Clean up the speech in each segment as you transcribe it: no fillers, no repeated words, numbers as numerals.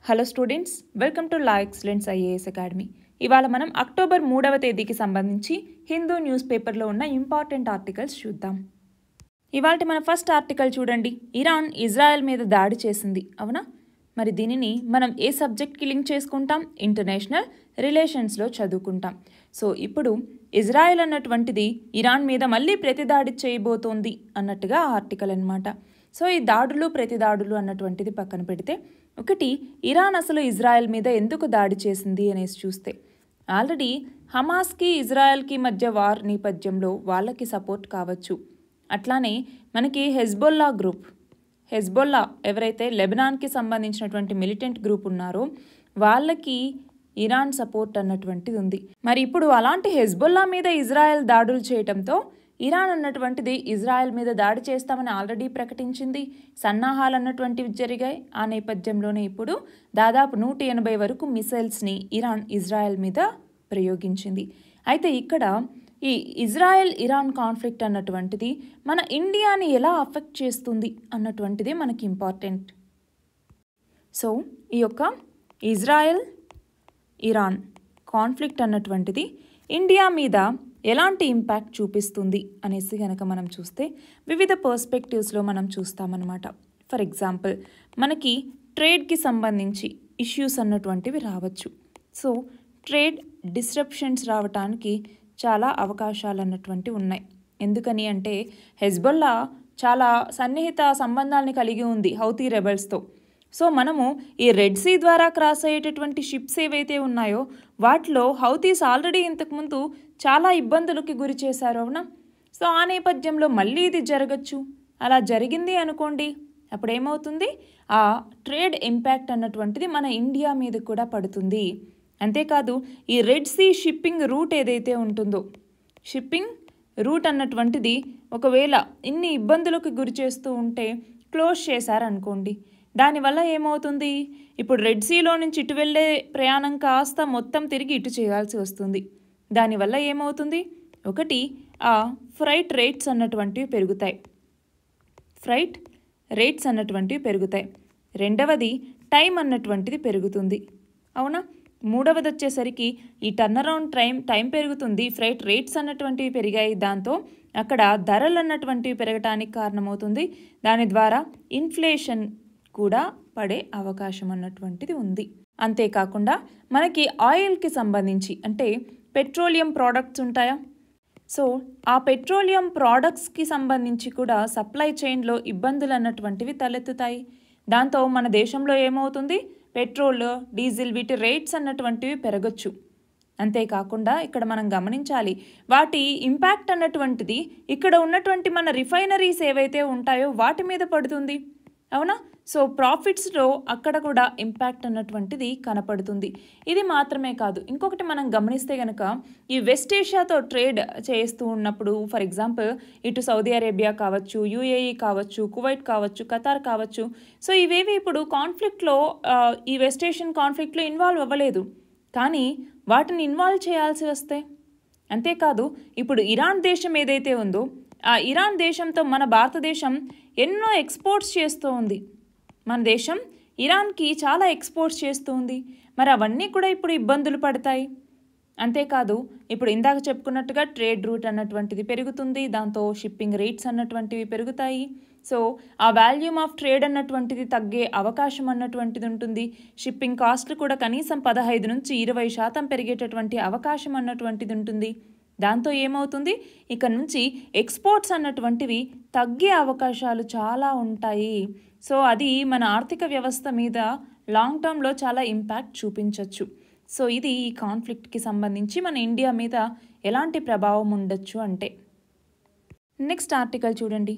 Hello students, welcome to law excellence IAS academy. ఇవాళ మనం October 3వ తేదీకి సంబంధించి హిందూ న్యూస్ పేపర్లో ఉన్న ఇంపార్టెంట్ ఆర్టికల్స్ చూద్దాం. ఇవాళ మన ఫస్ట్ ఆర్టికల్ చూడండి. ఇరాన్ ఇజ్రాయెల్ మీద దాడి చేసింది, అవునా? మరి దీనిని మనం ఏ సబ్జెక్ట్కి లింక్ చేసుకుంటాం? ఇంటర్నేషనల్ రిలేషన్స్లో చదువుకుంటాం. సో ఇప్పుడు ఇజ్రాయెల్ అన్నటువంటిది ఇరాన్ మీద మళ్ళీ ప్రతిదాడి చేయబోతోంది అన్నట్టుగా ఆర్టికల్ అన్నమాట. సో ఈ దాడులు ప్రతిదాడులు అన్నటువంటిది పక్కన పెడితే, ఒకటి, ఇరాన్ అసలు ఇజ్రాయెల్ మీద ఎందుకు దాడి చేసింది అనేసి చూస్తే, ఆల్రెడీ హమాస్కి ఇజ్రాయెల్కి మధ్య వార్ నేపథ్యంలో వాళ్ళకి సపోర్ట్ కావచ్చు. అట్లానే మనకి హెజ్బొల్లా ఎవరైతే లెబనాన్కి సంబంధించినటువంటి మిలిటెంట్ గ్రూప్ ఉన్నారో వాళ్ళకి ఇరాన్ సపోర్ట్ అన్నటువంటిది ఉంది. మరి ఇప్పుడు అలాంటి హెజ్బొల్లా మీద ఇజ్రాయెల్ దాడులు చేయటంతో ఇరాన్ అన్నటువంటిది ఇజ్రాయెల్ మీద దాడి చేస్తామని ఆల్రెడీ ప్రకటించింది. సన్నాహాలు అన్నటువంటివి జరిగాయి. ఆ నేపథ్యంలోనే ఇప్పుడు దాదాపు 180 వరకు మిసైల్స్ని ఇరాన్ ఇజ్రాయెల్ మీద ప్రయోగించింది. అయితే ఇక్కడ ఈ ఇజ్రాయెల్ ఇరాన్ కాన్ఫ్లిక్ట్ అన్నటువంటిది మన ఇండియాని ఎలా అఫెక్ట్ చేస్తుంది అన్నటువంటిది మనకి ఇంపార్టెంట్. సో ఈ యొక్క ఇజ్రాయెల్ ఇరాన్ కాన్ఫ్లిక్ట్ అన్నటువంటిది ఇండియా మీద ఎలాంటి ఇంపాక్ట్ చూపిస్తుంది అనేసి కనుక మనం చూస్తే వివిధ పర్స్పెక్టివ్స్లో మనం చూస్తామన్నమాట. ఫర్ ఎగ్జాంపుల్, మనకి ట్రేడ్కి సంబంధించి ఇష్యూస్ అన్నటువంటివి రావచ్చు. సో ట్రేడ్ డిస్రప్షన్స్ రావటానికి చాలా అవకాశాలు అన్నటువంటివి ఉన్నాయి. ఎందుకని అంటే హెజ్బొల్లా చాలా సన్నిహిత సంబంధాలని కలిగి ఉంది హౌతీ రెబల్స్తో. సో మనము ఈ రెడ్ సీ ద్వారా క్రాస్ అయ్యేటటువంటి షిప్స్ ఏవైతే ఉన్నాయో వాటిలో హౌతీస్ ఆల్రెడీ ఇంతకుముందు చాలా ఇబ్బందులకి గురి చేశారు, అవునా? సో ఆ నేపథ్యంలో మళ్ళీ ఇది జరగచ్చు. అలా జరిగింది అనుకోండి, అప్పుడు ఏమవుతుంది? ఆ ట్రేడ్ ఇంపాక్ట్ అన్నటువంటిది మన ఇండియా మీద కూడా పడుతుంది. అంతేకాదు, ఈ రెడ్ సీ షిప్పింగ్ రూట్ ఏదైతే ఉంటుందో, షిప్పింగ్ రూట్ అన్నటువంటిది ఒకవేళ ఇన్ని ఇబ్బందులకు గురి చేస్తూ ఉంటే క్లోజ్ చేశారనుకోండి, దానివల్ల ఏమవుతుంది? ఇప్పుడు రెడ్ సీలో నుంచి ఇటు వెళ్ళే ప్రయాణం కాస్త మొత్తం తిరిగి ఇటు చేయాల్సి వస్తుంది. దానివల్ల ఏమవుతుంది? ఒకటి, ఆ ఫ్రైట్ రేట్స్ అన్నటువంటివి పెరుగుతాయి. రెండవది, టైం అన్నటువంటిది పెరుగుతుంది, అవునా? మూడవది వచ్చేసరికి ఈ టర్న్ అరౌండ్ టైం పెరుగుతుంది, ఫ్రైట్ రేట్స్ అన్నటువంటివి పెరిగాయి. దాంతో అక్కడ ధరలు అన్నటువంటివి పెరగటానికి కారణమవుతుంది. దాని ద్వారా ఇన్ఫ్లేషన్ కూడా పడే అవకాశం అన్నటువంటిది ఉంది. అంతేకాకుండా మనకి ఆయిల్కి సంబంధించి, అంటే పెట్రోలియం ప్రోడక్ట్స్ ఉంటాయా? సో ఆ పెట్రోలియం ప్రోడక్ట్స్కి సంబంధించి కూడా సప్లై చైన్లో ఇబ్బందులు అన్నటువంటివి తలెత్తుతాయి. దాంతో మన దేశంలో ఏమవుతుంది? పెట్రోల్, డీజిల్ వీటి రేట్స్ అన్నటువంటివి పెరగచ్చు. అంతేకాకుండా ఇక్కడ మనం గమనించాలి, వాటి ఇంపాక్ట్ అన్నటువంటిది ఇక్కడ ఉన్నటువంటి మన రిఫైనరీస్ ఏవైతే ఉంటాయో వాటి మీద పడుతుంది, అవునా? సో ప్రాఫిట్స్లో అక్కడ కూడా ఇంపాక్ట్ అన్నటువంటిది కనపడుతుంది. ఇది మాత్రమే కాదు, ఇంకొకటి మనం గమనిస్తే కనుక ఈ వెస్ట్ ఏషియాతో ట్రేడ్ చేస్తూ ఉన్నప్పుడు, ఫర్ ఎగ్జాంపుల్ ఇటు సౌదీ అరేబియా కావచ్చు, యూఏఈ కావచ్చు, కువైట్ కావచ్చు, ఖతార్ కావచ్చు. సో ఇవేవి ఇప్పుడు కాన్ఫ్లిక్ట్లో, ఈ వెస్ట్ ఏషియన్ కాన్ఫ్లిక్ట్లో ఇన్వాల్వ్ అవ్వలేదు, కానీ వాటిని ఇన్వాల్వ్ చేయాల్సి వస్తే. అంతేకాదు, ఇప్పుడు ఇరాన్ దేశం ఏదైతే ఉందో ఆ ఇరాన్ దేశంతో మన భారతదేశం ఎన్నో ఎక్స్పోర్ట్స్ చేస్తూ ఉంది. మన దేశం ఇరాన్కి చాలా ఎక్స్పోర్ట్స్ చేస్తూ ఉంది. మరి అవన్నీ కూడా ఇప్పుడు ఇబ్బందులు పడతాయి. అంతేకాదు, ఇప్పుడు ఇందాక చెప్పుకున్నట్టుగా ట్రేడ్ రూట్ అన్నటువంటిది పెరుగుతుంది, దాంతో షిప్పింగ్ రేట్స్ అన్నటువంటివి పెరుగుతాయి. సో ఆ వాల్యూమ్ ఆఫ్ ట్రేడ్ అన్నటువంటిది తగ్గే అవకాశం అన్నటువంటిది ఉంటుంది. షిప్పింగ్ కాస్ట్లు కూడా కనీసం 15 నుంచి 20% పెరిగేటటువంటి అవకాశం అన్నటువంటిది ఉంటుంది. దాంతో ఏమవుతుంది? ఇక నుంచి ఎక్స్పోర్ట్స్ అన్నటువంటివి తగ్గే అవకాశాలు చాలా ఉంటాయి. సో అది మన ఆర్థిక వ్యవస్థ మీద లాంగ్ టర్మ్లో చాలా ఇంపాక్ట్ చూపించవచ్చు. సో ఇది ఈ కాన్ఫ్లిక్ట్కి సంబంధించి మన ఇండియా మీద ఎలాంటి ప్రభావం ఉండొచ్చు అంటే. నెక్స్ట్ ఆర్టికల్ చూడండి.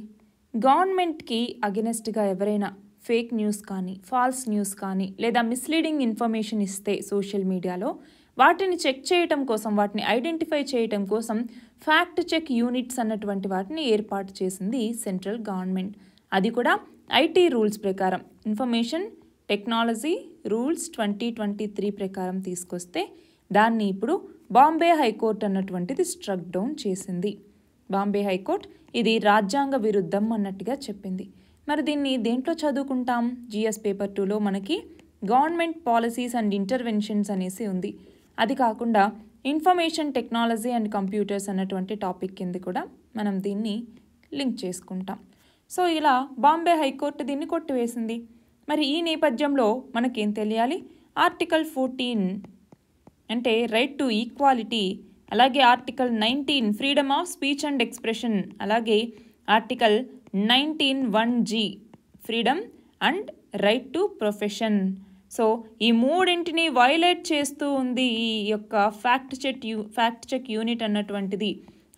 గవర్నమెంట్కి అగెనెస్ట్గా ఎవరైనా ఫేక్ న్యూస్ కానీ, ఫాల్స్ న్యూస్ కానీ, లేదా మిస్లీడింగ్ ఇన్ఫర్మేషన్ ఇస్తే సోషల్ మీడియాలో, వాటిని చెక్ చేయటం కోసం, వాటిని ఐడెంటిఫై చేయటం కోసం ఫ్యాక్ట్ చెక్ యూనిట్స్ అన్నటువంటి వాటిని ఏర్పాటు చేసింది సెంట్రల్ గవర్నమెంట్. అది కూడా ఐటీ రూల్స్ ప్రకారం, ఇన్ఫర్మేషన్ టెక్నాలజీ రూల్స్ 2023 ప్రకారం తీసుకొస్తే దాన్ని ఇప్పుడు బాంబే హైకోర్టు అన్నటువంటిది స్ట్రక్ డౌన్ చేసింది. బాంబే హైకోర్టు ఇది రాజ్యాంగ విరుద్ధం అన్నట్టుగా చెప్పింది. మరి దీన్ని దేంట్లో చదువుకుంటాం? జిఎస్ పేపర్ 2లో మనకి గవర్నమెంట్ పాలసీస్ అండ్ ఇంటర్వెన్షన్స్ అనేసి ఉంది. అది కాకుండా ఇన్ఫర్మేషన్ టెక్నాలజీ అండ్ కంప్యూటర్స్ అన్నటువంటి టాపిక్ కింద కూడా మనం దీన్ని లింక్ చేసుకుంటాం. సో ఇలా బాంబే హైకోర్టు దీన్ని కొట్టివేసింది. మరి ఈ నేపథ్యంలో మనకేం తెలియాలి? ఆర్టికల్ 14 అంటే రైట్ టు ఈక్వాలిటీ, అలాగే article 19 freedom of speech and expression, అలాగే article 19(1)G freedom and right to profession. So ఈ మూడింటిని వైలేట్ చేస్తూ ఉంది ఈ యొక్క ఫ్యాక్ట్ చెక్ యూనిట్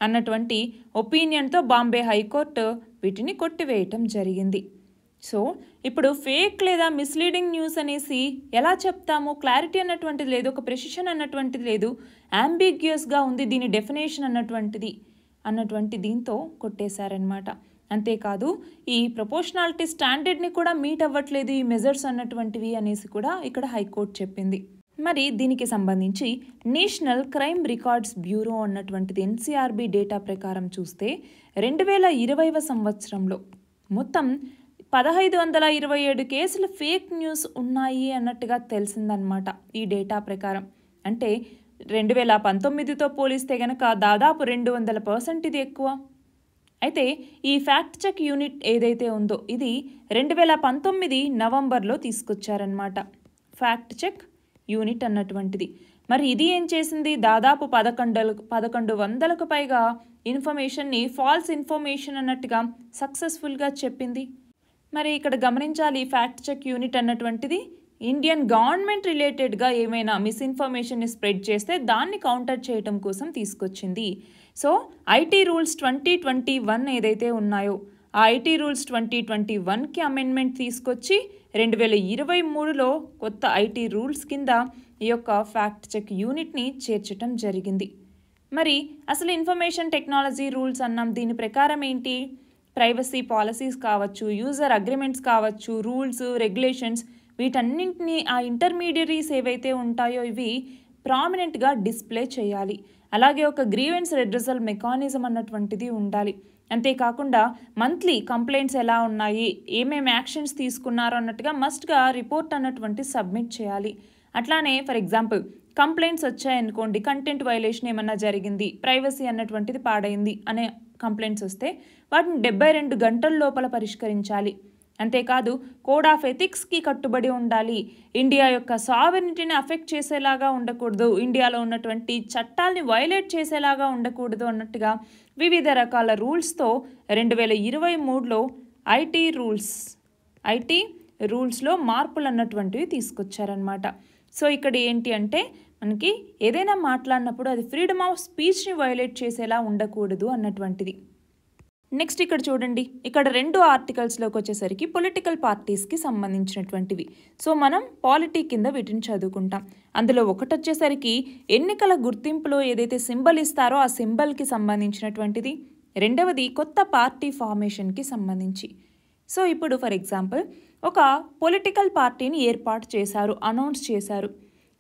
అన్నటువంటి ఒపీనియన్తో బాంబే హైకోర్టు వీటిని కొట్టివేయటం జరిగింది. సో ఇప్పుడు ఫేక్ లేదా మిస్లీడింగ్ న్యూస్ అనేసి ఎలా చెప్తాము? క్లారిటీ అన్నటువంటిది లేదు, ఒక ప్రెసిషన్ అన్నటువంటిది లేదు, అంబిగ్యూస్గా ఉంది దీని డెఫినేషన్ అన్నటువంటి దీంతో కొట్టేశారనమాట. అంతేకాదు ఈ ప్రపోర్షనాలిటీ స్టాండర్డ్ని కూడా మీట్ అవ్వట్లేదు ఈ మెజర్స్ అన్నటువంటివి అనేసి కూడా ఇక్కడ హైకోర్టు చెప్పింది. మరి దీనికి సంబంధించి నేషనల్ క్రైమ్ రికార్డ్స్ బ్యూరో అన్నటువంటిది ఎన్సీఆర్బీ డేటా ప్రకారం చూస్తే 2020వ సంవత్సరంలో మొత్తం 1527 కేసులు ఫేక్ న్యూస్ ఉన్నాయి అన్నట్టుగా తెలిసిందనమాట ఈ డేటా ప్రకారం. అంటే 2019తో పోలిస్తే కనుక దాదాపు 200% ఇది ఎక్కువ. అయితే ఈ ఫ్యాక్ట్ చెక్ యూనిట్ ఏదైతే ఉందో ఇది 2019 నవంబర్లో తీసుకొచ్చారనమాట ఫ్యాక్ట్ చెక్ యూనిట్ అన్నటువంటిది. మరి ఇది ఏం చేసింది? దాదాపు 1100కు పైగా ఇన్ఫర్మేషన్ని ఫాల్స్ ఇన్ఫర్మేషన్ అన్నట్టుగా సక్సెస్ఫుల్గా చెప్పింది. మరి ఇక్కడ గమనించాలి, ఫ్యాక్ట్ చెక్ యూనిట్ అన్నటువంటిది ఇండియన్ గవర్నమెంట్ రిలేటెడ్గా ఏమైనా మిస్ఇన్ఫర్మేషన్ని స్ప్రెడ్ చేస్తే దాన్ని కౌంటర్ చేయటం కోసం తీసుకొచ్చింది. సో ఐటీ రూల్స్ 2021 ఏదైతే ఉన్నాయో ఆ ఐటీ రూల్స్ 2021కి అమెండ్మెంట్ తీసుకొచ్చి 2023లో కొత్త ఐటీ రూల్స్ కింద ఈ యొక్క ఫ్యాక్ట్ చెక్ యూనిట్ని చేర్చటం జరిగింది. మరి అసలు ఇన్ఫర్మేషన్ టెక్నాలజీ రూల్స్ అన్నాం, దీని ప్రకారం ఏంటి? ప్రైవసీ పాలసీస్ కావచ్చు, యూజర్ అగ్రిమెంట్స్ కావచ్చు, రూల్స్ రెగ్యులేషన్స్ వీటన్నింటినీ ఆ ఇంటర్మీడియరీస్ ఏవైతే ఉంటాయో ఇవి ప్రామినెంట్గా డిస్ప్లే చేయాలి. అలాగే ఒక గ్రీవెన్స్ రెడ్రెసల్ మెకానిజం అన్నటువంటిది ఉండాలి. అంతేకాకుండా మంత్లీ కంప్లైంట్స్ ఎలా ఉన్నాయి, ఏమేమి యాక్షన్స్ తీసుకున్నారో అన్నట్టుగా మస్ట్గా రిపోర్ట్ అన్నటువంటి సబ్మిట్ చేయాలి. అట్లానే ఫర్ ఎగ్జాంపుల్ కంప్లైంట్స్ వచ్చాయనుకోండి, కంటెంట్ వైలేషన్ ఏమన్నా జరిగింది, ప్రైవసీ అన్నటువంటిది పాడైంది అనే కంప్లైంట్స్ వస్తే వాటిని 72 గంటల లోపల పరిష్కరించాలి. అంతేకాదు కోడ్ ఆఫ్ ఎథిక్స్కి కట్టుబడి ఉండాలి. ఇండియా యొక్క సావెరినిటీని అఫెక్ట్ చేసేలాగా ఉండకూడదు, ఇండియాలో ఉన్నటువంటి చట్టాలని వైలేట్ చేసేలాగా ఉండకూడదు అన్నట్టుగా వివిధ రకాల రూల్స్తో 2023లో ఐటీ రూల్స్లో మార్పులు అన్నటువంటివి తీసుకొచ్చారనమాట. సో ఇక్కడ ఏంటి అంటే మనకి ఏదైనా మాట్లాడినప్పుడు అది ఫ్రీడమ్ ఆఫ్ స్పీచ్ని వైలేట్ చేసేలా ఉండకూడదు అన్నటువంటిది. నెక్స్ట్ ఇక్కడ చూడండి, ఇక్కడ 2 ఆర్టికల్స్లోకి వచ్చేసరికి పొలిటికల్ పార్టీస్కి సంబంధించినటువంటివి. సో మనం పాలిటీ కింద వీటిని చదువుకుంటాం. అందులో ఒకటి వచ్చేసరికి ఎన్నికల గుర్తింపులో ఏదైతే సింబల్ ఇస్తారో ఆ సింబల్కి సంబంధించినటువంటిది. రెండవది కొత్త పార్టీ ఫార్మేషన్కి సంబంధించి. సో ఇప్పుడు ఫర్ ఎగ్జాంపుల్ ఒక పొలిటికల్ పార్టీని ఏర్పాటు చేశారు, అనౌన్స్ చేశారు.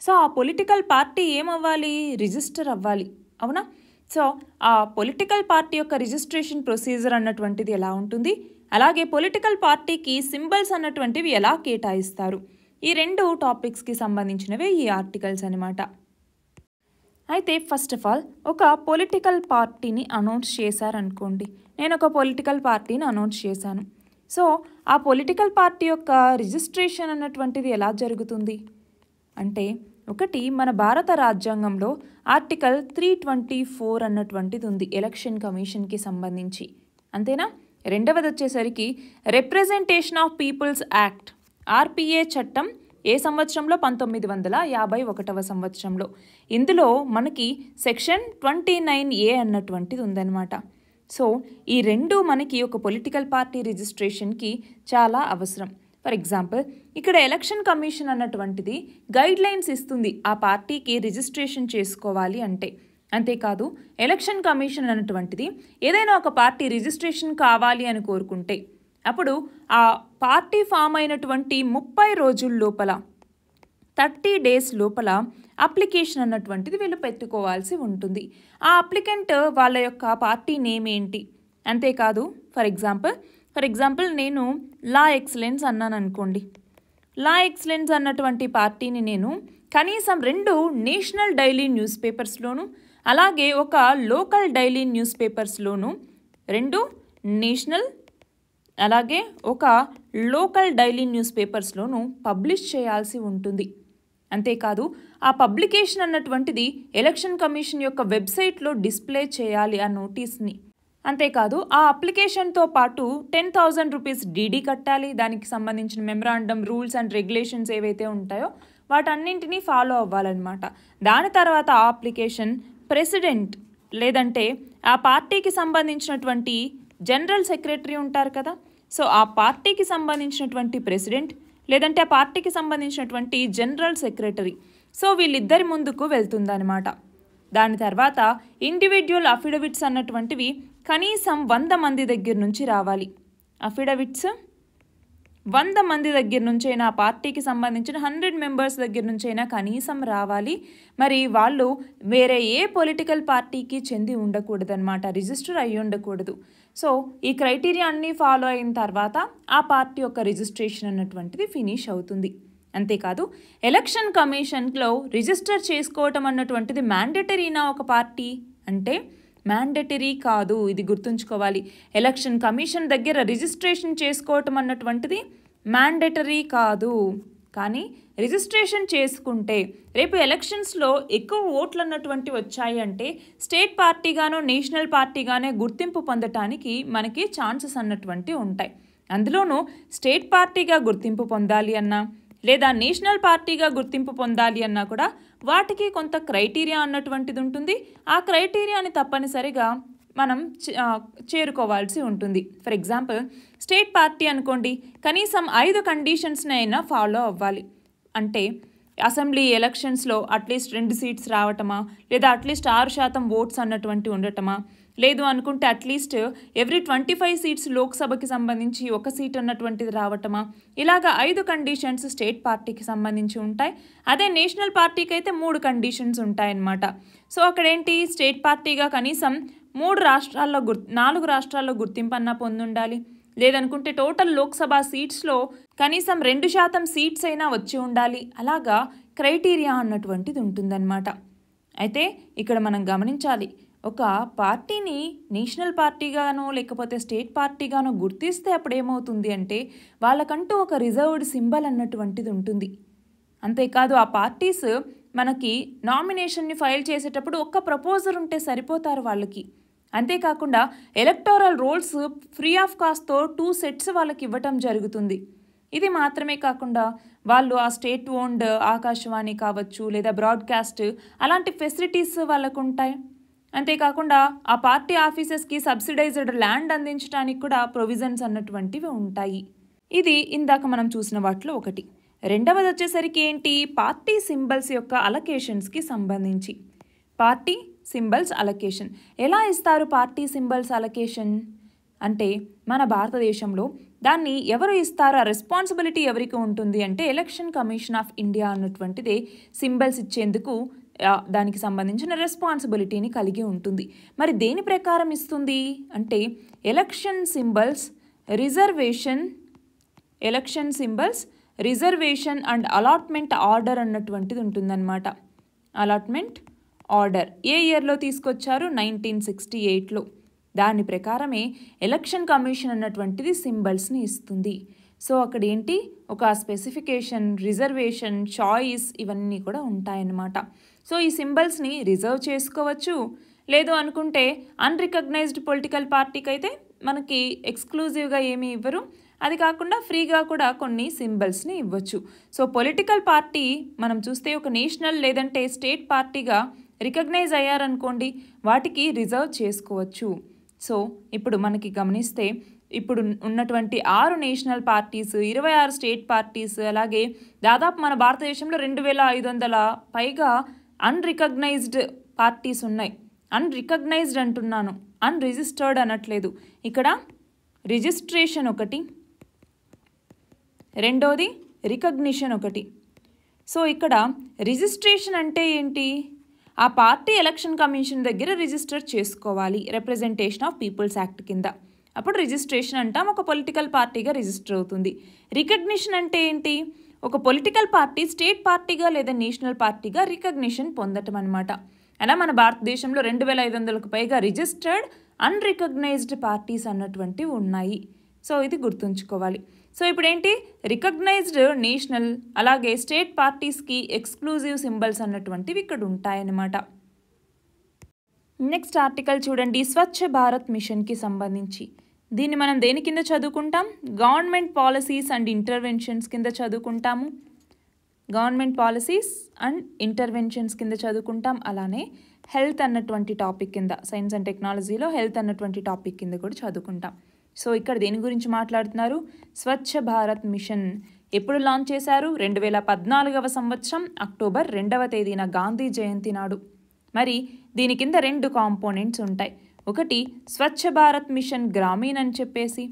సో ఆ పొలిటికల్ పార్టీ ఏమవ్వాలి? రిజిస్టర్ అవ్వాలి, అవునా? సో ఆ పొలిటికల్ పార్టీ యొక్క రిజిస్ట్రేషన్ ప్రొసీజర్ అన్నటువంటిది ఎలా ఉంటుంది, అలాగే పొలిటికల్ పార్టీకి సింబల్స్ అన్నటువంటివి ఎలా కేటాయిస్తారు, ఈ 2 టాపిక్స్కి సంబంధించినవే ఈ ఆర్టికల్స్ అనమాట. అయితే ఫస్ట్ ఆఫ్ ఆల్ ఒక పొలిటికల్ పార్టీని అనౌన్స్ చేశారనుకోండి, నేను ఒక పొలిటికల్ పార్టీని అనౌన్స్ చేశాను. సో ఆ పొలిటికల్ పార్టీ యొక్క రిజిస్ట్రేషన్ అన్నటువంటిది ఎలా జరుగుతుంది అంటే, ఒకటి మన భారత రాజ్యాంగంలో ఆర్టికల్ 324 అన్నటువంటిది ఉంది ఎలక్షన్ కమిషన్కి సంబంధించి, అంతేనా? రెండవది వచ్చేసరికి representation of people's act RPA చట్టం ఏ సంవత్సరంలో? 1951వ సంవత్సరంలో. ఇందులో మనకి సెక్షన్ 29A అన్నటువంటిది ఉందన్నమాట. సో ఈ 2 మనకి ఒక పొలిటికల్ పార్టీ రిజిస్ట్రేషన్కి చాలా అవసరం. ఫర్ ఎగ్జాంపుల్ ఇక్కడ ఎలక్షన్ కమిషన్ అన్నటువంటిది గైడ్ లైన్స్ ఇస్తుంది ఆ పార్టీకి రిజిస్ట్రేషన్ చేసుకోవాలి అంటే. అంతేకాదు ఎలక్షన్ కమిషన్ అన్నటువంటిది ఏదైనా ఒక పార్టీ రిజిస్ట్రేషన్ కావాలి అని కోరుకుంటే అప్పుడు ఆ పార్టీ ఫామ్ అయినటువంటి 30 రోజుల లోపల 30 డేస్ లోపల అప్లికేషన్ అన్నటువంటిది వీళ్ళు పెట్టుకోవాల్సి ఉంటుంది. ఆ అప్లికెంట్ వాళ్ళ యొక్క పార్టీ నేమ్ ఏంటి, అంతేకాదు ఫర్ ఎగ్జాంపుల్ నేను లా ఎక్సలెన్స్ అన్నాను అనుకోండి. లా ఎక్సలెన్స్ అన్నటువంటి పార్టీని నేను కనీసం 2 నేషనల్ డైలీ న్యూస్ పేపర్స్లోను అలాగే ఒక లోకల్ డైలీ న్యూస్ పేపర్స్లోను 2 నేషనల్ అలాగే ఒక లోకల్ డైలీ న్యూస్ పేపర్స్లోను పబ్లిష్ చేయాల్సి ఉంటుంది. అంతేకాదు ఆ పబ్లికేషన్ అన్నటువంటిది ఎలక్షన్ కమిషన్ యొక్క వెబ్సైట్లో డిస్ప్లే చేయాలి ఆ నోటీస్ని. అంతేకాదు ఆ అప్లికేషన్తో పాటు 10,000 రూపీస్ డీడీ కట్టాలి. దానికి సంబంధించిన మెమరాండం, రూల్స్ అండ్ రెగ్యులేషన్స్ ఏవైతే ఉంటాయో వాటన్నింటినీ ఫాలో అవ్వాలన్నమాట. దాని తర్వాత ఆ అప్లికేషన్ ప్రెసిడెంట్ లేదంటే ఆ పార్టీకి సంబంధించినటువంటి జనరల్ సెక్రటరీ ఉంటారు కదా, సో ఆ పార్టీకి సంబంధించినటువంటి ప్రెసిడెంట్ లేదంటే ఆ పార్టీకి సంబంధించినటువంటి జనరల్ సెక్రటరీ, సో వీళ్ళిద్దరి ముందుకు వెళ్తుందన్నమాట. దాని తర్వాత ఇండివిజువల్ అఫిడవిట్స్ అన్నటువంటివి కనీసం 100 మంది దగ్గర నుంచి రావాలి. అఫిడవిట్స్ 100 మంది దగ్గర నుంచైనా, పార్టీకి సంబంధించిన 100 మెంబర్స్ దగ్గర నుంచైనా కనీసం రావాలి. మరి వాళ్ళు వేరే ఏ పొలిటికల్ పార్టీకి చెంది ఉండకూడదన్నమాట, రిజిస్టర్ అయ్యి ఉండకూడదు. సో ఈ క్రైటీరియా అన్నీ ఫాలో అయిన తర్వాత ఆ పార్టీ యొక్క రిజిస్ట్రేషన్ అన్నటువంటిది ఫినిష్ అవుతుంది. అంతేకాదు ఎలక్షన్ కమిషన్లో రిజిస్టర్ చేసుకోవటం అన్నటువంటిది మ్యాండేటరీనా ఒక పార్టీ అంటే మ్యాండేటరీ కాదు, ఇది గుర్తుంచుకోవాలి. ఎలక్షన్ కమిషన్ దగ్గర రిజిస్ట్రేషన్ చేసుకోవటం అన్నటువంటిది మ్యాండేటరీ కాదు. కానీ రిజిస్ట్రేషన్ చేసుకుంటే రేపు ఎలక్షన్స్లో ఎక్కువ ఓట్లు అన్నటువంటి వచ్చాయి అంటే స్టేట్ పార్టీగానో నేషనల్ పార్టీగానే గుర్తింపు పొందటానికి మనకి ఛాన్సెస్ అన్నటువంటి ఉంటాయి. అందులోనూ స్టేట్ పార్టీగా గుర్తింపు పొందాలి అన్నా లేదా నేషనల్ పార్టీగా గుర్తింపు పొందాలి అన్నా కూడా వాటికి కొంత క్రైటీరియా అన్నటువంటిది ఉంటుంది. ఆ క్రైటీరియాని తప్పనిసరిగా మనం చేరుకోవాల్సి ఉంటుంది. ఫర్ ఎగ్జాంపుల్ స్టేట్ పార్టీ అనుకోండి, కనీసం 5 కండిషన్స్ని అయినా ఫాలో అవ్వాలి. అంటే అసెంబ్లీ ఎలక్షన్స్లో అట్లీస్ట్ 2 సీట్స్ రావటమా, లేదా అట్లీస్ట్ 6% ఓట్స్ అన్నటువంటి ఉండటమా, లేదు అనుకుంటే అట్లీస్ట్ ఎవ్రీ 25 సీట్స్ లోక్సభకి సంబంధించి 1 సీట్ అన్నటువంటిది రావటమా, ఇలాగా 5 కండిషన్స్ స్టేట్ పార్టీకి సంబంధించి ఉంటాయి. అదే నేషనల్ పార్టీకి అయితే 3 కండిషన్స్ ఉంటాయన్నమాట. సో అక్కడేంటి, స్టేట్ పార్టీగా కనీసం 4 రాష్ట్రాల్లో గుర్తింపు అన్నా పొందుండాలి, లేదనుకుంటే టోటల్ లోక్సభ సీట్స్లో కనీసం 2% సీట్స్ అయినా వచ్చి ఉండాలి. అలాగా క్రైటీరియా అన్నటువంటిది ఉంటుందన్నమాట. అయితే ఇక్కడ మనం గమనించాలి, ఒక పార్టీని నేషనల్ పార్టీగానో లేకపోతే స్టేట్ పార్టీగానో గుర్తిస్తే అప్పుడు ఏమవుతుంది అంటే వాళ్ళకంటూ ఒక రిజర్వ్డ్ సింబల్ అన్నటువంటిది ఉంటుంది. అంతేకాదు ఆ పార్టీస్ మనకి నామినేషన్ని ఫైల్ చేసేటప్పుడు ఒక్క ప్రపోజర్ ఉంటే సరిపోతారు వాళ్ళకి. అంతేకాకుండా ఎలక్టోరల్ రోల్స్ ఫ్రీ ఆఫ్ కాస్ట్తో 2 సెట్స్ వాళ్ళకి ఇవ్వటం జరుగుతుంది. ఇది మాత్రమే కాకుండా వాళ్ళు ఆ స్టేట్ ఓన్డ్ ఆకాశవాణి కావచ్చు లేదా బ్రాడ్కాస్ట్ అలాంటి ఫెసిలిటీస్ వాళ్ళకు ఉంటాయి. అంతేకాకుండా ఆ పార్టీ ఆఫీసెస్కి సబ్సిడైజ్డ్ ల్యాండ్ అందించడానికి కూడా ప్రొవిజన్స్ అన్నటువంటివి ఉంటాయి. ఇది ఇందాక మనం చూసిన వాటిలో ఒకటి. రెండవది వచ్చేసరికి ఏంటి, పార్టీ సింబల్స్ యొక్క అలొకేషన్స్కి సంబంధించి. పార్టీ సింబల్స్ అలొకేషన్ ఎలా ఇస్తారు? పార్టీ సింబల్స్ అలొకేషన్ అంటే మన భారతదేశంలో దాన్ని ఎవరు ఇస్తారో ఆ రెస్పాన్సిబిలిటీ ఎవరికి ఉంటుంది అంటే ఎలక్షన్ కమిషన్ ఆఫ్ ఇండియా అన్నటువంటిదే సింబల్స్ ఇచ్చేందుకు దానికి సంబంధించిన రెస్పాన్సిబిలిటీని కలిగి ఉంటుంది. మరి దేని ప్రకారం ఇస్తుంది అంటే election symbols reservation and allotment order అన్నటువంటిది ఉంటుందన్నమాట. అలాట్మెంట్ ఆర్డర్ ఏ ఇయర్లో తీసుకొచ్చారు? 1968లో. దాని ప్రకారమే ఎలక్షన్ కమిషన్ అన్నటువంటిది సింబల్స్ని ఇస్తుంది. సో అక్కడ ఏంటి, ఒక స్పెసిఫికేషన్, రిజర్వేషన్, చాయిస్ ఇవన్నీ కూడా ఉంటాయన్నమాట. సో ఈ సింబల్స్ని రిజర్వ్ చేసుకోవచ్చు, లేదు అనుకుంటే అన్రికగ్నైజ్డ్ పొలిటికల్ పార్టీకి అయితే మనకి ఎక్స్క్లూజివ్గా ఏమీ ఇవ్వరు, అది కాకుండా ఫ్రీగా కూడా కొన్ని సింబల్స్ని ఇవ్వచ్చు. సో పొలిటికల్ పార్టీ మనం చూస్తే ఒక నేషనల్ లేదంటే స్టేట్ పార్టీగా రికగ్నైజ్ అయ్యారనుకోండి, వాటికి రిజర్వ్ చేసుకోవచ్చు. సో ఇప్పుడు మనకి గమనిస్తే ఇప్పుడు ఉన్నటువంటి 6 నేషనల్ పార్టీస్, 26 స్టేట్ పార్టీస్, అలాగే దాదాపు మన భారతదేశంలో 2500 పైగా అన్రికగ్నైజ్డ్ పార్టీస్ ఉన్నాయి. అన్రికగ్నైజ్డ్ అంటున్నాను, అన్రిజిస్టర్డ్ అనట్లేదు. ఇక్కడ రిజిస్ట్రేషన్ ఒకటి, రెండోది రికగ్నిషన్ ఒకటి. సో ఇక్కడ రిజిస్ట్రేషన్ అంటే ఏంటి, ఆ పార్టీ ఎలక్షన్ కమిషన్ దగ్గర రిజిస్టర్ చేసుకోవాలి రిప్రజెంటేషన్ ఆఫ్ పీపుల్స్ యాక్ట్ కింద. అప్పుడు రిజిస్ట్రేషన్ అంటాం, ఒక పొలిటికల్ పార్టీగా రిజిస్టర్ అవుతుంది. రికగ్నిషన్ అంటే ఏంటి, ఒక పొలిటికల్ పార్టీ స్టేట్ పార్టీగా లేదా నేషనల్ పార్టీగా రికగ్నిషన్ పొందటం అనమాట. అలా మన భారతదేశంలో 2500కు పైగా రిజిస్టర్డ్ అన్రికగ్నైజ్డ్ పార్టీస్ అన్నటువంటివి ఉన్నాయి. సో ఇది గుర్తుంచుకోవాలి. సో ఇప్పుడు ఏంటి, రికగ్నైజ్డ్ నేషనల్ అలాగే స్టేట్ పార్టీస్కి ఎక్స్క్లూజివ్ సింబల్స్ అన్నటువంటివి ఇక్కడ ఉంటాయన్నమాట. నెక్స్ట్ ఆర్టికల్ చూడండి, స్వచ్ఛ భారత్ మిషన్కి సంబంధించి. దీన్ని మనం దేని కింద చదువుకుంటాం, గవర్నమెంట్ పాలసీస్ అండ్ ఇంటర్వెన్షన్స్ కింద చదువుకుంటాము. గవర్నమెంట్ పాలసీస్ అండ్ ఇంటర్వెన్షన్స్ కింద చదువుకుంటాం. అలానే హెల్త్ అన్నటువంటి టాపిక్ కింద, సైన్స్ అండ్ టెక్నాలజీలో హెల్త్ అన్నటువంటి టాపిక్ కింద కూడా చదువుకుంటాం. సో ఇక్కడ దేని గురించి మాట్లాడుతున్నారు, స్వచ్ఛ భారత్ మిషన్ ఎప్పుడు లాంచ్ చేశారు, 2014వ సంవత్సరం అక్టోబర్ 2వ తేదీన గాంధీ జయంతి నాడు. మరి దీని కింద 2 కాంపోనెంట్స్ ఉంటాయి. ఒకటి స్వచ్ఛ భారత్ మిషన్ గ్రామీణ్ అని చెప్పేసి,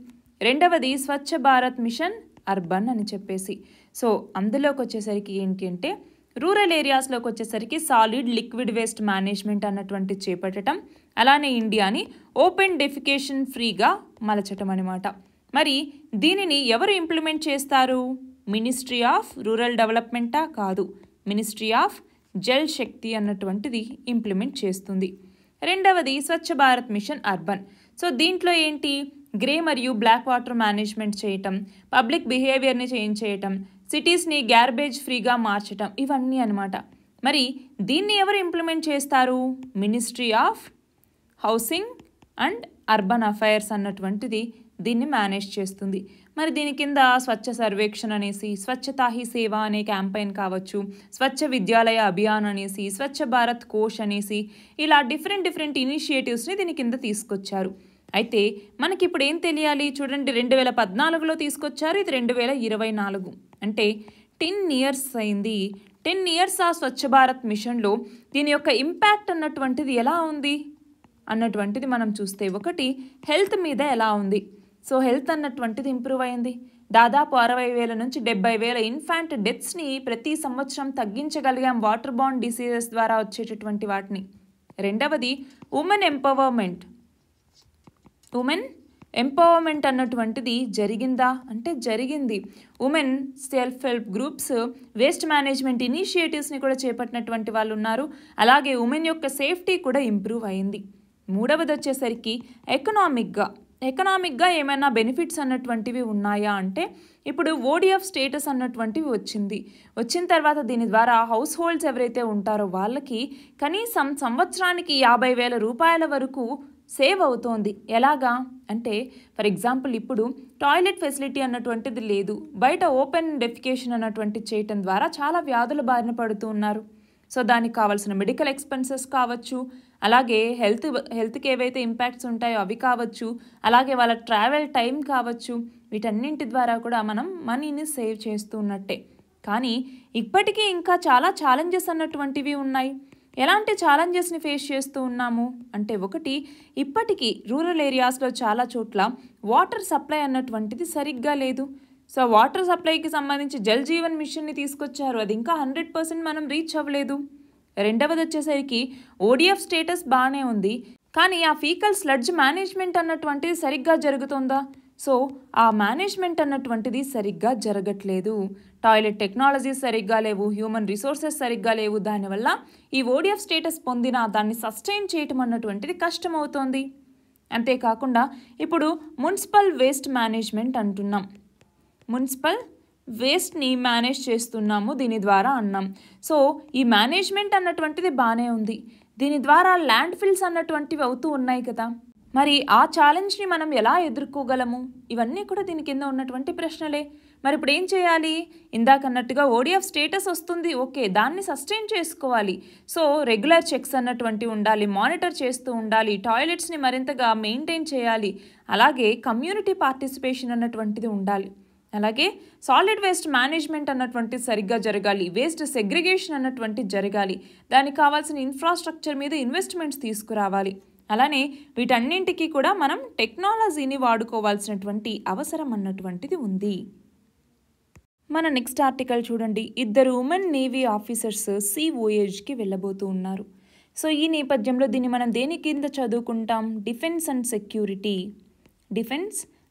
రెండవది స్వచ్ఛ భారత్ మిషన్ అర్బన్ అని చెప్పేసి. సో అందులోకి వచ్చేసరికి ఏంటి అంటే, రూరల్ ఏరియాస్లోకి వచ్చేసరికి సాలిడ్ లిక్విడ్ వేస్ట్ మేనేజ్మెంట్ అన్నటువంటి చేపట్టడం, అలానే ఇండియాని ఓపెన్ డెఫికేషన్ ఫ్రీగా మలచటం అనమాట. మరి దీనిని ఎవరు ఇంప్లిమెంట్ చేస్తారు, మినిస్ట్రీ ఆఫ్ రూరల్ డెవలప్మెంటా, కాదు, మినిస్ట్రీ ఆఫ్ జల్ శక్తి అన్నటువంటిది ఇంప్లిమెంట్ చేస్తుంది. రెండవది Swachh Bharat machine urban. So దీంట్లో ఏంటి, గ్రే మరియు బ్లాక్ వాటర్ మేనేజ్మెంట్ చేయటం, పబ్లిక్ బిహేవియర్ని చేంజ్ చేయటం, సిటీస్ని గార్బేజ్ ఫ్రీగా మార్చటం, ఇవన్నీ అనమాట. మరి దీన్ని ఎవరు ఇంప్లిమెంట్ చేస్తారు, ministry of housing and urban affairs అన్నటువంటిది దీన్ని మేనేజ్ చేస్తుంది. మరి దీని కింద స్వచ్ఛ సర్వేక్షణ అనేసి, స్వచ్ఛతా హీ సేవ అనే క్యాంపెయిన్ కావచ్చు, స్వచ్ఛ విద్యాలయ అభియాన్ అనేసి, స్వచ్ఛ భారత్ కోష్ అనేసి, ఇలా డిఫరెంట్ ఇనిషియేటివ్స్ని దీని కింద తీసుకొచ్చారు. అయితే మనకి ఇప్పుడు ఏం తెలియాలి చూడండి, 2014లో తీసుకొచ్చారు, ఇది 2024, అంటే 10 years అయింది. 10 years ఆ స్వచ్ఛ భారత్ మిషన్లో దీని యొక్క ఇంపాక్ట్ అన్నటువంటిది ఎలా ఉంది అన్నటువంటిది మనం చూస్తే, ఒకటి హెల్త్ మీద ఎలా ఉంది. సో హెల్త్ అన్నటువంటిది ఇంప్రూవ్ అయింది. దాదాపు 60,000 నుంచి 70,000 ఇన్ఫాంట్ డెత్స్ని ప్రతి సంవత్సరం తగ్గించగలిగాం, వాటర్ బార్న్ డిసీజెస్ ద్వారా వచ్చేటటువంటి వాటిని. రెండవది ఉమెన్ ఎంపవర్మెంట్ అన్నటువంటిది జరిగిందా అంటే జరిగింది. Women self help groups waste management ఇనిషియేటివ్స్ని కూడా చేపట్టినటువంటి వాళ్ళు ఉన్నారు. అలాగే ఉమెన్ యొక్క సేఫ్టీ కూడా ఇంప్రూవ్ అయింది. మూడవది వచ్చేసరికి ఎకనామిక్గా ఏమైనా బెనిఫిట్స్ అన్నటువంటివి ఉన్నాయా అంటే, ఇప్పుడు ఓడిఎఫ్ స్టేటస్ అన్నటువంటివి వచ్చిన తర్వాత దీని ద్వారా హౌస్ హోల్డ్స్ ఎవరైతే ఉంటారో వాళ్ళకి కనీసం సంవత్సరానికి 50,000 రూపాయల వరకు సేవ్ అవుతోంది. ఎలాగా అంటే, ఫర్ ఎగ్జాంపుల్ ఇప్పుడు టాయిలెట్ ఫెసిలిటీ అన్నటువంటిది లేదు, బయట ఓపెన్ డెఫికేషన్ అన్నటువంటిది చేయటం ద్వారా చాలా వ్యాధుల బారిన పడుతూ ఉన్నారు. సో దానికి కావాల్సిన మెడికల్ ఎక్స్పెన్సెస్ కావచ్చు, అలాగే హెల్త్కి ఏవైతే ఇంపాక్ట్స్ ఉంటాయో అవి కావచ్చు, అలాగే వాళ్ళ ట్రావెల్ టైం కావచ్చు, వీటన్నింటి ద్వారా కూడా మనం మనీని సేవ్ చేస్తూ ఉన్నట్టే. కానీ ఇప్పటికీ ఇంకా చాలా ఛాలెంజెస్ అన్నటువంటివి ఉన్నాయి. ఎలాంటి ఛాలెంజెస్ని ఫేస్ చేస్తూ ఉన్నాము అంటే, ఒకటి ఇప్పటికీ రూరల్ ఏరియాస్లో చాలా చోట్ల వాటర్ సప్లై అన్నటువంటిది సరిగ్గా లేదు. సో వాటర్ సప్లైకి సంబంధించి జల్ జీవన్ మిషన్ని తీసుకొచ్చారు, అది ఇంకా 100% మనం రీచ్ అవ్వలేదు. రెండవది వచ్చేసరికి ఓడిఎఫ్ స్టేటస్ బాగానే ఉంది, కానీ ఆ ఫీకల్ స్లడ్జ్ మేనేజ్మెంట్ అన్నటువంటిది సరిగ్గా జరుగుతుందా? సో ఆ మేనేజ్మెంట్ అన్నటువంటిది సరిగ్గా జరగట్లేదు. టాయిలెట్ టెక్నాలజీస్ సరిగ్గా లేవు, హ్యూమన్ రిసోర్సెస్ సరిగ్గా లేవు. దానివల్ల ఈ ఓడిఎఫ్ స్టేటస్ పొందిన దాన్ని సస్టైన్ చేయటం అన్నటువంటిది కష్టమవుతోంది. అంతేకాకుండా ఇప్పుడు మున్సిపల్ వేస్ట్ మేనేజ్మెంట్ అంటున్నాం, మున్సిపల్ వేస్ట్ని మేనేజ్ చేస్తున్నాము దీని ద్వారా అన్నాం. సో ఈ మేనేజ్మెంట్ అన్నటువంటిది బాగానే ఉంది, దీని ద్వారా ల్యాండ్ ఫిల్స్ అన్నటువంటివి అవుతూ ఉన్నాయి కదా. మరి ఆ ఛాలెంజ్ని మనం ఎలా ఎదుర్కోగలము? ఇవన్నీ కూడా దీని కింద ఉన్నటువంటి ప్రశ్నలే. మరి ఇప్పుడు ఏం చేయాలి? ఇందాకన్నట్టుగా ఓడిఎఫ్ స్టేటస్ వస్తుంది, ఓకే, దాన్ని సస్టైన్ చేసుకోవాలి. సో రెగ్యులర్ చెక్స్ అన్నటువంటివి ఉండాలి, మానిటర్ చేస్తూ ఉండాలి, టాయిలెట్స్ని మరింతగా మెయింటైన్ చేయాలి, అలాగే కమ్యూనిటీ పార్టిసిపేషన్ అన్నటువంటిది ఉండాలి, అలాగే సాలిడ్ వేస్ట్ మేనేజ్మెంట్ అన్నటువంటిది సరిగ్గా జరగాలి, వేస్ట్ సెగ్రిగేషన్ అన్నటువంటిది జరగాలి, దానికి కావాల్సిన ఇన్ఫ్రాస్ట్రక్చర్ మీద ఇన్వెస్ట్మెంట్స్ తీసుకురావాలి. అలానే వీటన్నింటికి కూడా మనం టెక్నాలజీని వాడుకోవాల్సినటువంటి అవసరం అన్నటువంటిది ఉంది. మన నెక్స్ట్ ఆర్టికల్ చూడండి, 2 ఉమెన్ నేవీ ఆఫీసర్స్ సీ వోయేజ్కి వెళ్ళబోతూ ఉన్నారు. సో ఈ నేపథ్యంలో దీన్ని మనం దేని కింద చదువుకుంటాం? డిఫెన్స్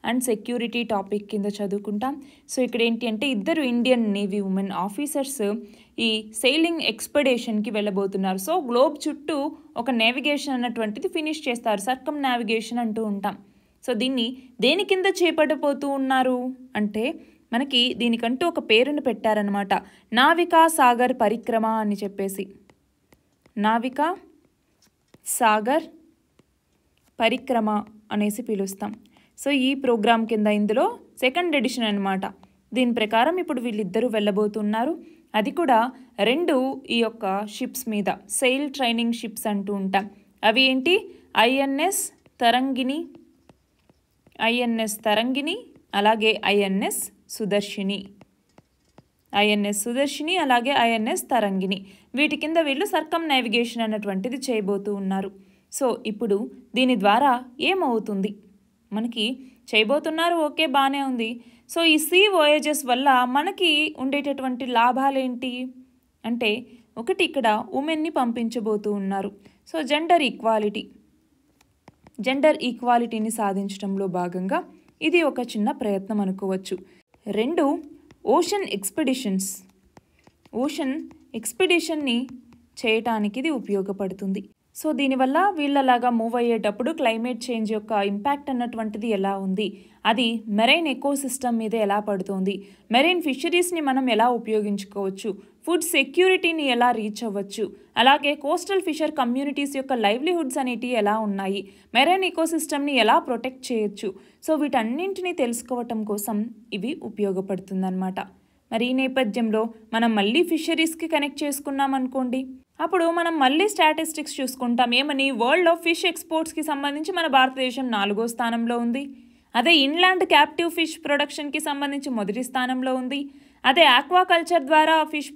అండ్ సెక్యూరిటీ టాపిక్ కింద చదువుకుంటాం. సో ఇక్కడ ఏంటి అంటే ఇద్దరు ఇండియన్ నేవీ ఉమెన్ ఆఫీసర్స్ ఈ సెయిలింగ్ ఎక్స్పెడిషన్కి వెళ్ళబోతున్నారు. సో గ్లోబ్ చుట్టూ ఒక నేవిగేషన్ అన్నటువంటిది ఫినిష్ చేస్తారు, సర్కమ్ నావిగేషన్ అంటూ ఉంటాం. సో దీన్ని దేని కింద చేపట్టబోతూ ఉన్నారు అంటే మనకి దీనికంటూ ఒక పేరును పెట్టారనమాట, నావికా సాగర్ పరిక్రమ అని చెప్పేసి. నావికా సాగర్ పరిక్రమ అనేసి పిలుస్తాం. సో ఈ ప్రోగ్రామ్ కింద ఇందులో సెకండ్ ఎడిషన్ అనమాట. దీని ప్రకారం ఇప్పుడు వీళ్ళిద్దరూ వెళ్ళబోతున్నారు. అది కూడా 2 ఈ యొక్క షిప్స్ మీద, సెయిల్ ట్రైనింగ్ షిప్స్ అంటూ ఉంటాం. అవి ఏంటి, ఐఎన్ఎస్ తరంగిణి అలాగే ఐఎన్ఎస్ సుదర్శిని అలాగే ఐఎన్ఎస్ తరంగిణి. వీటి కింద వీళ్ళు సర్కమ్ నావిగేషన్ అన్నటువంటిది చేయబోతూ ఉన్నారు. సో ఇప్పుడు దీని ద్వారా ఏమవుతుంది, మనకి చేయబోతున్నారు, ఓకే బాగానే ఉంది. సో ఈ సీ వోయేజెస్ వల్ల మనకి ఉండేటటువంటి లాభాలేంటి అంటే, ఒకటి ఇక్కడ ఉమెన్ని పంపించబోతూ ఉన్నారు. సో జెండర్ ఈక్వాలిటీని సాధించడంలో భాగంగా ఇది ఒక చిన్న ప్రయత్నం అనుకోవచ్చు. 2 ఓషన్ ఎక్స్పెడిషన్ని చేయటానికి ఇది ఉపయోగపడుతుంది. సో దీనివల్ల వీళ్ళలాగా మూవ్ అయ్యేటప్పుడు క్లైమేట్ చేంజ్ యొక్క ఇంపాక్ట్ అన్నటువంటిది ఎలా ఉంది, అది మెరైన్ ఎకోసిస్టమ్ మీద ఎలా పడుతుంది, మెరైన్ ఫిషరీస్ని మనం ఎలా ఉపయోగించుకోవచ్చు, ఫుడ్ సెక్యూరిటీని ఎలా రీచ్ అవ్వచ్చు, అలాగే కోస్టల్ ఫిషర్ కమ్యూనిటీస్ యొక్క లైవ్లీహుడ్స్ అనేటివి ఎలా ఉన్నాయి, మెరైన్ ఎకోసిస్టమ్ని ఎలా ప్రొటెక్ట్ చేయొచ్చు. సో వీటన్నింటినీ తెలుసుకోవటం కోసం ఇవి ఉపయోగపడుతుందన్నమాట. మరి ఈ నేపథ్యంలో మనం మళ్ళీ ఫిషరీస్కి కనెక్ట్ చేసుకున్నాం అనుకోండి, అప్పుడు మనం మళ్ళీ స్టాటిస్టిక్స్ చూసుకుంటాం. ఏమని, వరల్డ్ ఆఫ్ ఫిష్ ఎక్స్పోర్ట్స్కి సంబంధించి మన భారతదేశం 4వ స్థానంలో ఉంది. అదే ఇన్లాండ్ క్యాప్టివ్ ఫిష్ ప్రొడక్షన్కి సంబంధించి 1వ స్థానంలో ఉంది. అదే ఆక్వాకల్చర్ ద్వారా ఫిష్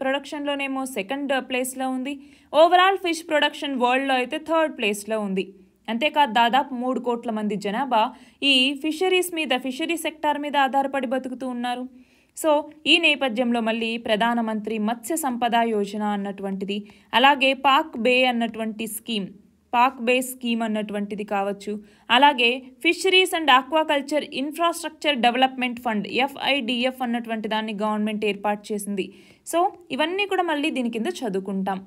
ప్రొడక్షన్లోనేమో 2nd ప్లేస్లో ఉంది. ఓవరాల్ ఫిష్ ప్రొడక్షన్ వరల్డ్లో అయితే 3rd ప్లేస్లో ఉంది. అంతేకాదు దాదాపు 3 కోట్ల మంది జనాభా ఈ ఫిషరీ సెక్టార్ మీద ఆధారపడి బతుకుతూ ఉన్నారు. సో ఈ నేపథ్యంలో మళ్ళీ ప్రధానమంత్రి మత్స్య సంపద యోజన అన్నటువంటిది, అలాగే పాక్ బే స్కీమ్ అన్నటువంటిది కావచ్చు, అలాగే fisheries and aquaculture infrastructure development fund FIDF అన్నటువంటి దాన్ని గవర్నమెంట్ ఏర్పాటు చేసింది. సో ఇవన్నీ కూడా మళ్ళీ దీని కింద చదువుకుంటాం.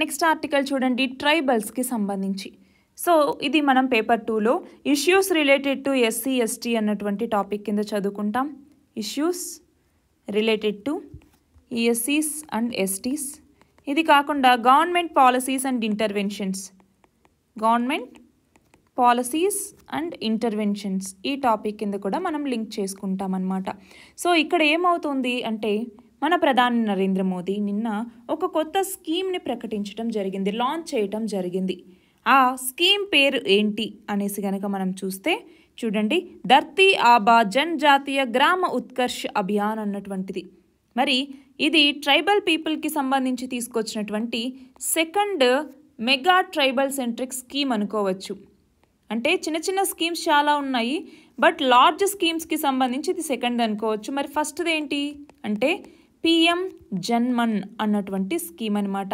నెక్స్ట్ ఆర్టికల్ చూడండి, ట్రైబల్స్కి సంబంధించి. సో ఇది మనం పేపర్ 2లో ఇష్యూస్ రిలేటెడ్ టు SC/ST అన్నటువంటి టాపిక్ కింద చదువుకుంటాం. Issues related to SCs and STs. ఇది కాకుండా గవర్నమెంట్ పాలసీస్ అండ్ ఇంటర్వెన్షన్స్ ఈ టాపిక్ కింద కూడా మనం లింక్ చేసుకుంటాం అన్నమాట. సో ఇక్కడ ఏమవుతుంది అంటే, మన ప్రధాని నరేంద్ర మోదీ నిన్న ఒక కొత్త స్కీమ్ని ప్రకటించడం జరిగింది, లాంచ్ చేయటం జరిగింది. ఆ స్కీమ్ పేరు ఏంటి అనేసి కనుక మనం చూస్తే చూడండి, ధర్తీ ఆబా జనజాతీయ గ్రామ ఉత్కర్ష్ అభియాన్ అన్నటువంటిది. మరి ఇది ట్రైబల్ పీపుల్కి సంబంధించి తీసుకొచ్చినటువంటి 2nd mega tribal centric scheme అనుకోవచ్చు. అంటే చిన్న చిన్న స్కీమ్స్ చాలా ఉన్నాయి, బట్ లార్జ్ స్కీమ్స్కి సంబంధించి ఇది 2nd అనుకోవచ్చు. మరి ఫస్ట్ది ఏంటి అంటే PM జన్మన్ అన్నటువంటి స్కీమ్ అనమాట.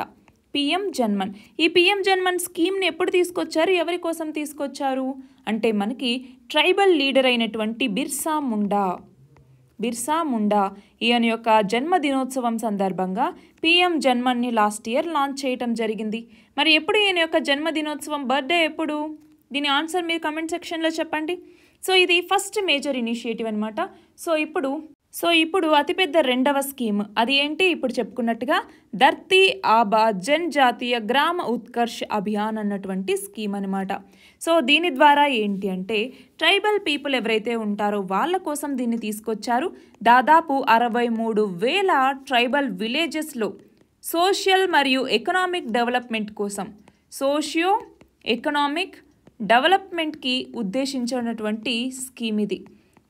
PM జన్మన్. ఈ PM జన్మన్ స్కీమ్ని ఎప్పుడు తీసుకొచ్చారు, ఎవరి కోసం తీసుకొచ్చారు అంటే, మనకి ట్రైబల్ లీడర్ అయినటువంటి బిర్సా ముండా ఈయన యొక్క జన్మదినోత్సవం సందర్భంగా PM జన్మన్ని లాస్ట్ ఇయర్ లాంచ్ చేయటం జరిగింది. మరి ఎప్పుడు ఈయన యొక్క జన్మదినోత్సవం, బర్త్డే ఎప్పుడు, దీని ఆన్సర్ మీరు కమెంట్ సెక్షన్లో చెప్పండి. సో ఇది ఫస్ట్ మేజర్ ఇనిషియేటివ్ అనమాట. సో ఇప్పుడు అతిపెద్ద 2వ స్కీమ్ అది ఏంటి, ఇప్పుడు చెప్పుకున్నట్టుగా ధర్తీ ఆబా జనజాతీయ గ్రామ ఉత్కర్ష్ అభియాన్ అన్నటువంటి స్కీమ్ అనమాట. సో దీని ద్వారా ఏంటి అంటే, ట్రైబల్ పీపుల్ ఎవరైతే ఉంటారో వాళ్ళ కోసం దీన్ని తీసుకొచ్చారు. దాదాపు 63,000 ట్రైబల్ విలేజెస్లో సోషల్ మరియు ఎకనామిక్ డెవలప్మెంట్ కోసం, డెవలప్మెంట్కి ఉద్దేశించినటువంటి స్కీమ్ ఇది.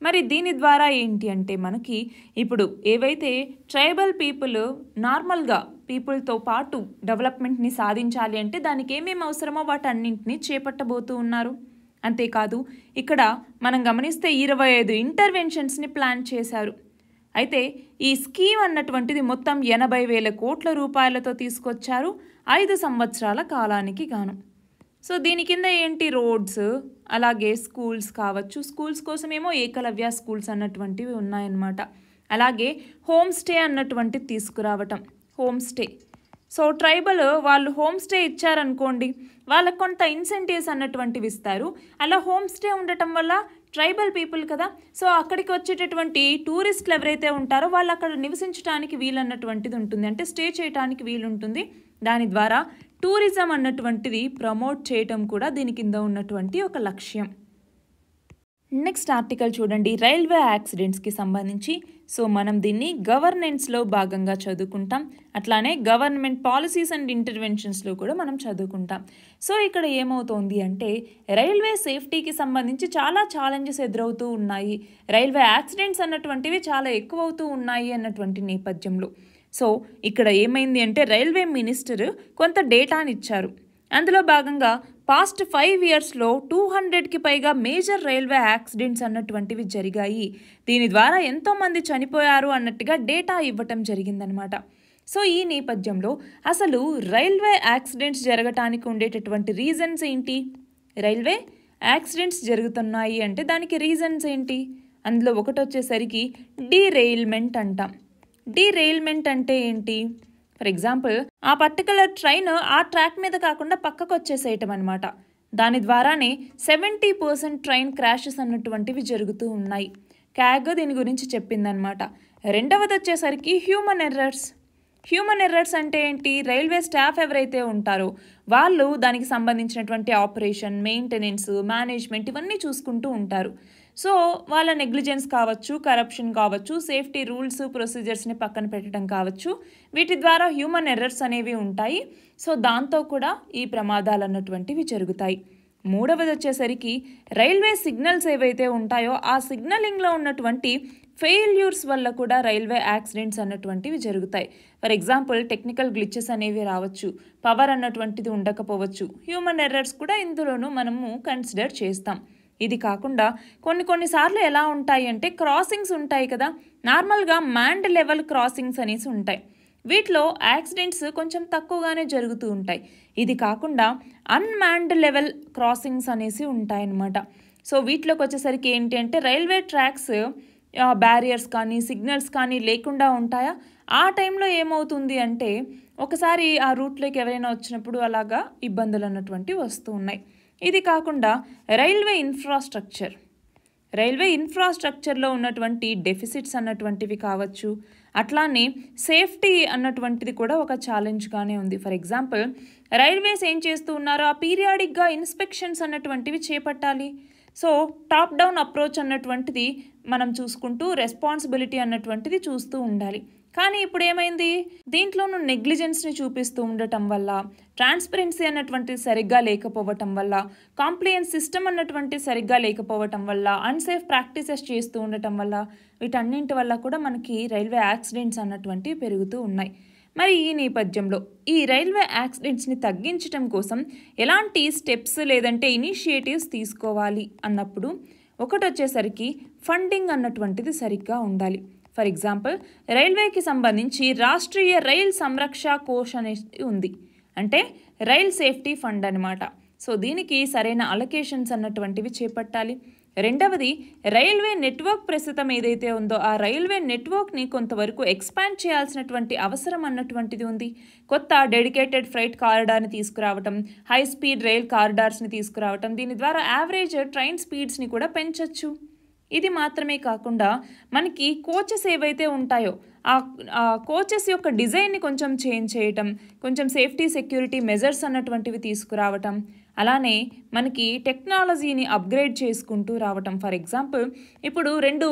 మరి దీని ద్వారా ఏంటి అంటే, మనకి ఇప్పుడు ఏవైతే ట్రైబల్ పీపుల్ నార్మల్గా పీపుల్తో పాటు డెవలప్మెంట్ని సాధించాలి అంటే దానికి ఏమేమి అవసరమో వాటన్నింటినీ చేపట్టబోతూ ఉన్నారు. అంతేకాదు ఇక్కడ మనం గమనిస్తే 25 ఇంటర్వెన్షన్స్ని ప్లాన్ చేశారు. అయితే ఈ స్కీమ్ అన్నటువంటిది మొత్తం 80,000 కోట్ల రూపాయలతో తీసుకొచ్చారు 5 సంవత్సరాల కాలానికి గాను. సో దీని కింద ఏంటి, రోడ్స్, అలాగే స్కూల్స్ కావచ్చు. స్కూల్స్ కోసమేమో ఏకలవ్య స్కూల్స్ అన్నటువంటివి ఉన్నాయన్నమాట. అలాగే హోమ్ స్టే అన్నటువంటిది తీసుకురావటం, హోమ్ స్టే. సో ట్రైబల్ వాళ్ళు హోమ్ స్టే ఇచ్చారనుకోండి, వాళ్ళకు కొంత ఇన్సెంటివ్స్ అన్నటువంటివి ఇస్తారు. అలా హోమ్ స్టే ఉండటం వల్ల ట్రైబల్ పీపుల్ కదా, సో అక్కడికి వచ్చేటటువంటి టూరిస్టులు ఎవరైతే ఉంటారో వాళ్ళు అక్కడ నివసించడానికి వీలన్నటువంటిది ఉంటుంది, అంటే స్టే చేయడానికి వీలుంటుంది. దాని ద్వారా టూరిజం అన్నటువంటిది ప్రమోట్ చేయటం కూడా దీని కింద ఉన్నటువంటి ఒక లక్ష్యం. నెక్స్ట్ ఆర్టికల్ చూడండి, రైల్వే యాక్సిడెంట్స్కి సంబంధించి. సో మనం దీన్ని గవర్నెన్స్లో భాగంగా చదువుకుంటాం, అట్లానే గవర్నమెంట్ పాలసీస్ అండ్ ఇంటర్వెన్షన్స్లో కూడా మనం చదువుకుంటాం. సో ఇక్కడ ఏమవుతోంది అంటే రైల్వే సేఫ్టీకి సంబంధించి చాలా ఛాలెంజెస్ ఎదురవుతూ ఉన్నాయి, రైల్వే యాక్సిడెంట్స్ అన్నటువంటివి చాలా ఎక్కువ అవుతూ ఉన్నాయి అన్నటువంటి నేపథ్యంలో. సో ఇక్కడ ఏమైంది అంటే రైల్వే మినిస్టర్ కొంత డేటాని ఇచ్చారు. అందులో భాగంగా పాస్ట్ 5 ఇయర్స్లో 200కి పైగా మేజర్ రైల్వే యాక్సిడెంట్స్ అన్నటువంటివి జరిగాయి, దీని ద్వారా ఎంతోమంది చనిపోయారు అన్నట్టుగా డేటా ఇవ్వటం జరిగిందనమాట. సో ఈ నేపథ్యంలో అసలు రైల్వే యాక్సిడెంట్స్ జరగటానికి ఉండేటటువంటి రీజన్స్ ఏంటి, రైల్వే యాక్సిడెంట్స్ జరుగుతున్నాయి అంటే దానికి రీజన్స్ ఏంటి, అందులో ఒకటి వచ్చేసరికి డీరెయిల్మెంట్ అంటాం. డీరెయిల్మెంట్ అంటే ఏంటి, ఫర్ ఎగ్జాంపుల్ ఆ పర్టికులర్ ట్రైన్ ఆ ట్రాక్ మీద కాకుండా పక్కకు వచ్చేసేయటం అనమాట. దాని ద్వారానే 70% ట్రైన్ క్రాషెస్ అన్నటువంటివి జరుగుతూ ఉన్నాయి. క్యాగ్ దీని గురించి చెప్పిందనమాట. రెండవది వచ్చేసరికి హ్యూమన్ ఎర్రర్స్. హ్యూమన్ ఎర్రర్స్ అంటే ఏంటి, రైల్వే స్టాఫ్ ఎవరైతే ఉంటారో వాళ్ళు దానికి సంబంధించినటువంటి ఆపరేషన్, మెయింటెనెన్స్, మేనేజ్మెంట్ ఇవన్నీ చూసుకుంటూ ఉంటారు. సో వాళ్ళ నెగ్లిజెన్స్ కావచ్చు, కరప్షన్ కావచ్చు, సేఫ్టీ రూల్స్ ప్రొసీజర్స్ని పక్కన పెట్టడం కావచ్చు, వీటి ద్వారా హ్యూమన్ ఎర్రర్స్ అనేవి ఉంటాయి. సో దాంతో కూడా ఈ ప్రమాదాలు అన్నటువంటివి జరుగుతాయి. మూడవది వచ్చేసరికి రైల్వే సిగ్నల్స్ ఏవైతే ఉంటాయో ఆ సిగ్నలింగ్లో ఉన్నటువంటి ఫెయిల్యూర్స్ వల్ల కూడా రైల్వే యాక్సిడెంట్స్ అన్నటువంటివి జరుగుతాయి. ఫర్ ఎగ్జాంపుల్ టెక్నికల్ గ్లిచెస్ అనేవి రావచ్చు, పవర్ అన్నటువంటిది ఉండకపోవచ్చు, హ్యూమన్ ఎర్రర్స్ కూడా ఇందులోనూ మనము కన్సిడర్ చేస్తాం. ఇది కాకుండా కొన్నిసార్లు ఎలా ఉంటాయి అంటే క్రాసింగ్స్ ఉంటాయి కదా, నార్మల్గా మ్యాన్డ్ లెవెల్ క్రాసింగ్స్ అనేసి ఉంటాయి, వీటిలో యాక్సిడెంట్స్ కొంచెం తక్కువగానే జరుగుతూ ఉంటాయి. ఇది కాకుండా అన్మ్యాన్డ్ లెవెల్ క్రాసింగ్స్ అనేసి ఉంటాయన్నమాట. సో వీటిలోకి వచ్చేసరికి ఏంటి అంటే రైల్వే ట్రాక్స్ బ్యారియర్స్ కానీ సిగ్నల్స్ కానీ లేకుండా ఉంటాయా, ఆ టైంలో ఏమవుతుంది అంటే ఒకసారి ఆ రూట్లోకి ఎవరైనా వచ్చినప్పుడు అలాగా ఇబ్బందులు అన్నటువంటివి వస్తూ ఉన్నాయి. ఇది కాకుండా రైల్వే ఇన్ఫ్రాస్ట్రక్చర్లో ఉన్నటువంటి డెఫిసిట్స్ అన్నటువంటివి కావచ్చు, అట్లానే సేఫ్టీ అన్నటువంటిది కూడా ఒక ఛాలెంజ్గానే ఉంది. ఫర్ ఎగ్జాంపుల్ రైల్వేస్ ఏం చేస్తూ ఉన్నారో ఆ పీరియాడిక్గా ఇన్స్పెక్షన్స్ అన్నటువంటివి చేపట్టాలి. సో టాప్ డౌన్ అప్రోచ్ అన్నటువంటిది మనం చూసుకుంటూ రెస్పాన్సిబిలిటీ అన్నటువంటిది చూస్తూ ఉండాలి. కానీ ఇప్పుడు ఏమైంది, దీంట్లోనూ నెగ్లిజెన్స్ని చూపిస్తూ ఉండటం వల్ల, ట్రాన్స్పరెన్సీ అన్నటువంటిది సరిగ్గా లేకపోవటం వల్ల, కాంప్లయన్స్ సిస్టమ్ అన్నటువంటిది సరిగ్గా లేకపోవటం వల్ల, అన్సేఫ్ ప్రాక్టీసెస్ చేస్తూ ఉండటం వల్ల, వీటన్నింటి వల్ల కూడా మనకి రైల్వే యాక్సిడెంట్స్ అన్నటువంటివి పెరుగుతూ ఉన్నాయి. మరి ఈ నేపథ్యంలో ఈ రైల్వే యాక్సిడెంట్స్ని తగ్గించడం కోసం ఎలాంటి స్టెప్స్ లేదంటే ఇనిషియేటివ్స్ తీసుకోవాలి అన్నప్పుడు ఒకటి వచ్చేసరికి ఫండింగ్ అన్నటువంటిది సరిగ్గా ఉండాలి. ఫర్ ఎగ్జాంపుల్ రైల్వేకి సంబంధించి రాష్ట్రీయ రైల్ సంరక్ష కోష్ అనేది ఉంది, అంటే రైల్ సేఫ్టీ ఫండ్ అనమాట. సో దీనికి సరైన అలొకేషన్స్ అన్నటువంటివి చేపట్టాలి. రెండవది రైల్వే నెట్వర్క్ ప్రస్తుతం ఏదైతే ఉందో ఆ రైల్వే నెట్వర్క్ని కొంతవరకు ఎక్స్పాండ్ చేయాల్సినటువంటి అవసరం అన్నటువంటిది ఉంది. కొత్త డెడికేటెడ్ ఫ్రైట్ కారిడార్ని తీసుకురావటం, హై స్పీడ్ రైల్ కారిడార్స్ని తీసుకురావటం, దీని ద్వారా యావరేజ్ ట్రైన్ స్పీడ్స్ని కూడా పెంచవచ్చు. ఇది మాత్రమే కాకుండా మనకి కోచెస్ ఏవైతే ఉంటాయో ఆ కోచెస్ యొక్క డిజైన్ని కొంచెం చేంజ్ చేయటం, కొంచెం సేఫ్టీ సెక్యూరిటీ మెజర్స్ అన్నటువంటివి తీసుకురావటం, అలానే మనకి టెక్నాలజీని అప్గ్రేడ్ చేసుకుంటూ రావటం. ఫర్ ఎగ్జాంపుల్ ఇప్పుడు 2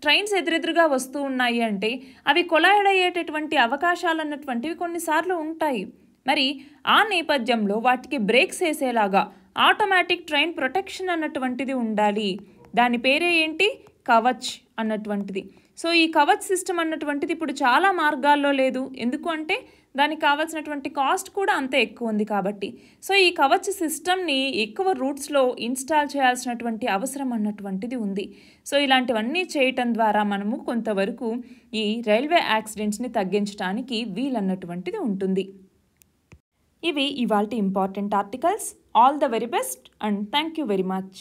ట్రైన్స్ ఎదురెదురుగా వస్తూ ఉన్నాయి అంటే అవి కొలైడ్ అయ్యేటటువంటి అవకాశాలు అన్నటువంటివి కొన్నిసార్లు ఉంటాయి. మరి ఆ నేపథ్యంలో వాటికి బ్రేక్స్ వేసేలాగా ఆటోమేటిక్ ట్రైన్ ప్రొటెక్షన్ అన్నటువంటిది ఉండాలి. దాని పేరే ఏంటి, కవచ్ అన్నటువంటిది. సో ఈ కవచ్ సిస్టమ్ అన్నటువంటిది ఇప్పుడు చాలా మార్గాల్లో లేదు, ఎందుకు అంటే దానికి కావాల్సినటువంటి కాస్ట్ కూడా అంతే ఎక్కువ ఉంది కాబట్టి. సో ఈ కవచ్ సిస్టమ్ని ఎక్కువ రూట్స్లో ఇన్స్టాల్ చేయాల్సినటువంటి అవసరం అన్నటువంటిది ఉంది. సో ఇలాంటివన్నీ చేయటం ద్వారా మనము కొంతవరకు ఈ రైల్వే యాక్సిడెంట్స్ని తగ్గించడానికి వీలన్నటువంటిది ఉంటుంది. ఇవి ఇవాల్టి important articles. All the very best and thank you very much.